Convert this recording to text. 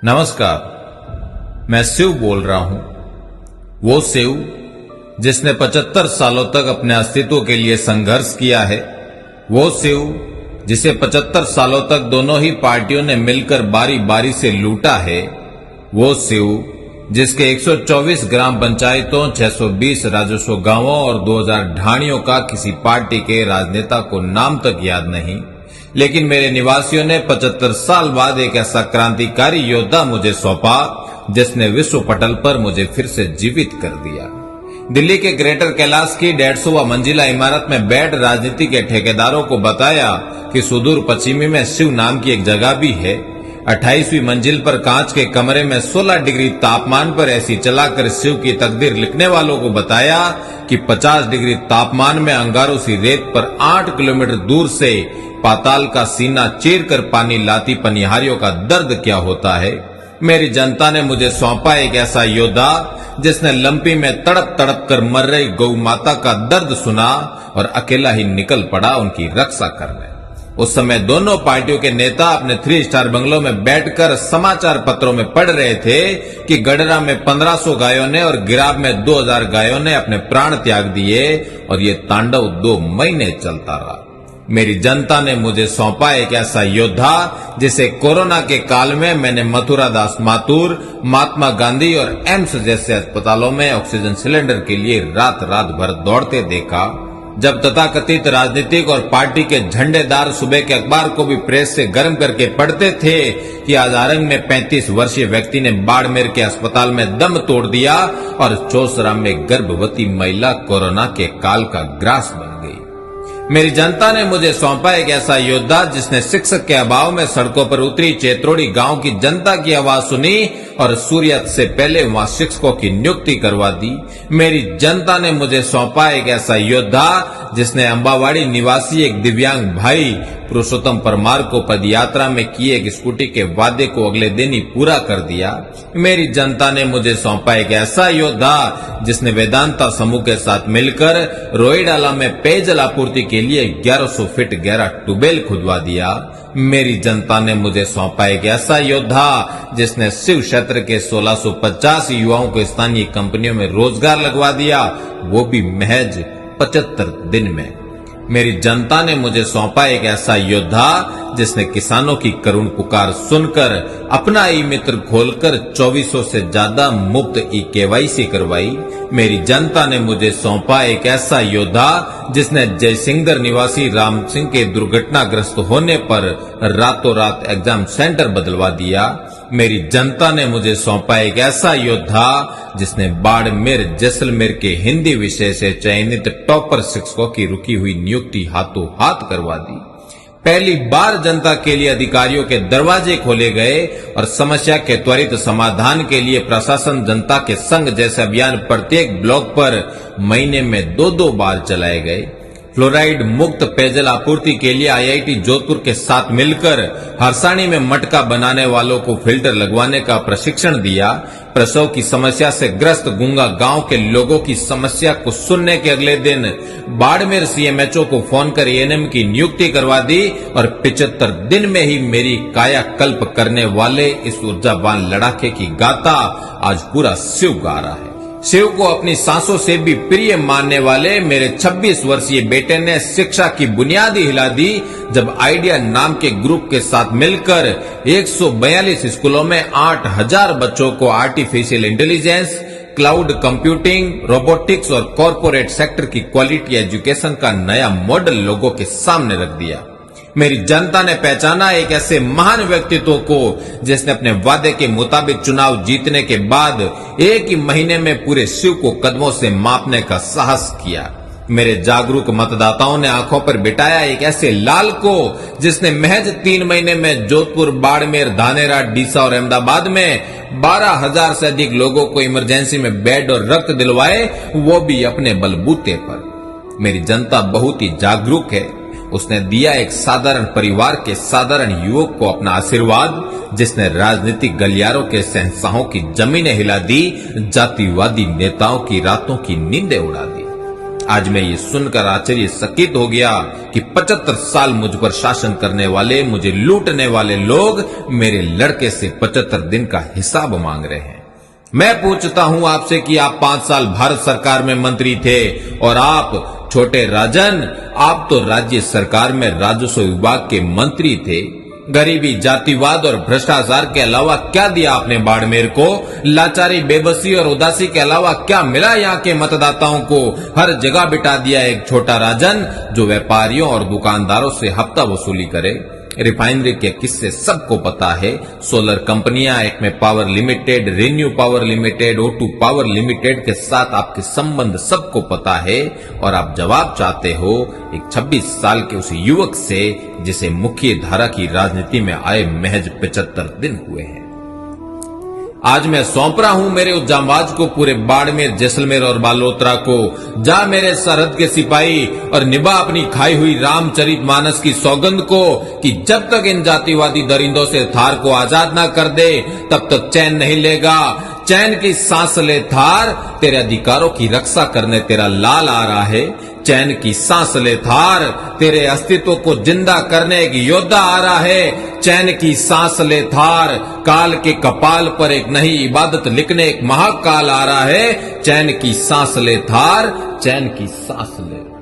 नमस्कार, मैं शिव बोल रहा हूं। वो शिव जिसने 75 सालों तक अपने अस्तित्व के लिए संघर्ष किया है। वो शिव जिसे 75 सालों तक दोनों ही पार्टियों ने मिलकर बारी बारी से लूटा है। वो शिव जिसके 124 ग्राम पंचायतों, 620 राजस्व गांवों और 2000 ढाणियों का किसी पार्टी के राजनेता को नाम तक याद नहीं, लेकिन मेरे निवासियों ने 75 साल बाद एक ऐसा क्रांतिकारी योद्धा मुझे सौंपा जिसने विश्व पटल पर मुझे फिर से जीवित कर दिया। दिल्ली के ग्रेटर कैलाश की 150वां मंजिला इमारत में बैठ राजनीति के ठेकेदारों को बताया कि सुदूर पश्चिमी में शिव नाम की एक जगह भी है। 28वीं मंजिल पर कांच के कमरे में 16 डिग्री तापमान पर ऐसी चलाकर शिव की तकदीर लिखने वालों को बताया कि 50 डिग्री तापमान में अंगारों सी रेत पर 8 किलोमीटर दूर से पाताल का सीना चीर कर पानी लाती पनिहारियों का दर्द क्या होता है। मेरी जनता ने मुझे सौंपा एक ऐसा योद्धा जिसने लंपी में तड़प तड़प कर मर रही गौ माता का दर्द सुना और अकेला ही निकल पड़ा उनकी रक्षा करने। उस समय दोनों पार्टियों के नेता अपने 3 स्टार बंगलों में बैठकर समाचार पत्रों में पढ़ रहे थे कि गडरा में 1500 गायों ने और गिराब में 2000 गायों ने अपने प्राण त्याग दिए और ये तांडव 2 महीने चलता रहा। मेरी जनता ने मुझे सौंपा एक ऐसा योद्धा जिसे कोरोना के काल में मैंने मथुरा दास माथुर, महात्मा गांधी और एम्स जैसे अस्पतालों में ऑक्सीजन सिलेंडर के लिए रात रात भर दौड़ते देखा। जब तथाकथित राजनीतिक और पार्टी के झंडेदार सुबह के अखबार को भी प्रेस से गर्म करके पढ़ते थे कि आज आरंग में 35 वर्षीय व्यक्ति ने बाड़मेर के अस्पताल में दम तोड़ दिया और चौसरा में गर्भवती महिला कोरोना के काल का ग्रास बन गई। मेरी जनता ने मुझे सौंपा एक ऐसा योद्धा जिसने शिक्षक के अभाव में सड़कों पर उतरी चेत्रोड़ी गांव की जनता की आवाज सुनी और सूर्यास्त से पहले वहां शिक्षकों की नियुक्ति करवा दी। मेरी जनता ने मुझे सौंपा एक ऐसा योद्धा जिसने अंबावाड़ी निवासी एक दिव्यांग भाई पुरुषोत्तम परमार को पदयात्रा में किए एक स्कूटी के वादे को अगले दिन ही पूरा कर दिया। मेरी जनता ने मुझे सौंपा एक ऐसा योद्धा जिसने वेदांता समूह के साथ मिलकर रोईडाला में पेयजल आपूर्ति के लिए 1100 फीट गहरा ट्यूबवेल खुदवा दिया। मेरी जनता ने मुझे सौंपा एक ऐसा योद्धा जिसने शिव क्षेत्र के 1650 युवाओं को स्थानीय कंपनियों में रोजगार लगवा दिया, वो भी महज 75 दिन में। मेरी जनता ने मुझे सौंपा एक ऐसा योद्धा जिसने किसानों की करुण पुकार सुनकर अपना ई मित्र खोलकर 2400 से ज्यादा मुफ्त KYC करवाई। मेरी जनता ने मुझे सौंपा एक ऐसा योद्धा जिसने जयसिंगदर निवासी राम सिंह के दुर्घटनाग्रस्त होने पर रातों रात एग्जाम सेंटर बदलवा दिया। मेरी जनता ने मुझे सौंपा एक ऐसा योद्धा जिसने बाड़मेर जैसलमेर के हिंदी विषय से चयनित टॉपर शिक्षकों की रुकी हुई नियुक्ति हाथों हाथ करवा दी। पहली बार जनता के लिए अधिकारियों के दरवाजे खोले गए और समस्या के त्वरित समाधान के लिए प्रशासन जनता के संग जैसे अभियान प्रत्येक ब्लॉक पर महीने में 2-2 बार चलाए गए। फ्लोराइड मुक्त पेयजल आपूर्ति के लिए IIT जोधपुर के साथ मिलकर हरसाणी में मटका बनाने वालों को फिल्टर लगवाने का प्रशिक्षण दिया। प्रसव की समस्या से ग्रस्त गूंगा गांव के लोगों की समस्या को सुनने के अगले दिन बाड़मेर CMHO को फोन कर ANM की नियुक्ति करवा दी और 75 दिन में ही मेरी कायाकल्प करने वाले इस ऊर्जावान लड़ाके की गाथा आज पूरा शिव गा रहा है। शिव को अपनी सांसों से भी प्रिय मानने वाले मेरे 26 वर्षीय बेटे ने शिक्षा की बुनियादी हिला दी जब आइडिया नाम के ग्रुप के साथ मिलकर 142 स्कूलों में 8000 बच्चों को artificial intelligence, cloud computing, robotics और कॉरपोरेट सेक्टर की क्वालिटी एजुकेशन का नया मॉडल लोगों के सामने रख दिया। मेरी जनता ने पहचाना एक ऐसे महान व्यक्तित्व को जिसने अपने वादे के मुताबिक चुनाव जीतने के बाद एक ही महीने में पूरे शिव को कदमों से मापने का साहस किया। मेरे जागरूक मतदाताओं ने आंखों पर बिठाया एक ऐसे लाल को जिसने महज 3 महीने में जोधपुर, बाड़मेर, धानेरा, डीसा और अहमदाबाद में 12,000 से अधिक लोगों को इमरजेंसी में बेड और रक्त दिलवाए, वो भी अपने बलबूते पर। मेरी जनता बहुत ही जागरूक है। उसने दिया एक साधारण परिवार के साधारण युवक को अपना आशीर्वाद जिसने राजनीतिक गलियारों के शहंशाहों की जमीनें हिला दी, जातिवादी नेताओं की रातों की नींदें उड़ा दी। आज मैं ये सुनकर आश्चर्यचकित हो गया कि 75 साल मुझ पर शासन करने वाले, मुझे लूटने वाले लोग मेरे लड़के से 75 दिन का हिसाब मांग रहे हैं। मैं पूछता हूं आपसे कि आप 5 साल भारत सरकार में मंत्री थे और आप छोटे राजन, आप तो राज्य सरकार में राजस्व विभाग के मंत्री थे। गरीबी, जातिवाद और भ्रष्टाचार के अलावा क्या दिया आपने बाड़मेर को? लाचारी, बेबसी और उदासी के अलावा क्या मिला यहाँ के मतदाताओं को? हर जगह बिठा दिया एक छोटा राजन जो व्यापारियों और दुकानदारों से हफ्ता वसूली करे। रिफाइनरी के किस्से सबको पता है। सोलर कंपनियां, एक में power limited, renew power limited, O2 power limited के साथ आपके संबंध सबको पता है और आप जवाब चाहते हो एक 26 साल के उस युवक से जिसे मुख्य धारा की राजनीति में आए महज 75 दिन हुए हैं। आज मैं सौंप रहा हूं मेरे उस जांबाज को, पूरे बाड़मेर, जैसलमेर और बालोतरा को। जा मेरे सरहद के सिपाही और निभा अपनी खाई हुई रामचरितमानस की सौगंध को कि जब तक इन जातिवादी दरिंदों से थार को आजाद ना कर दे तब तक चैन नहीं लेगा। चैन की सांस ले थार, तेरे अधिकारों की रक्षा करने तेरा लाल आ रहा है। चैन की सांस ले थार, तेरे अस्तित्व को जिंदा करने एक योद्धा आ रहा है। चैन की सांस ले थार, काल के कपाल पर एक नई इबादत लिखने एक महाकाल आ रहा है। चैन की सांस ले थार, चैन की सांस ले।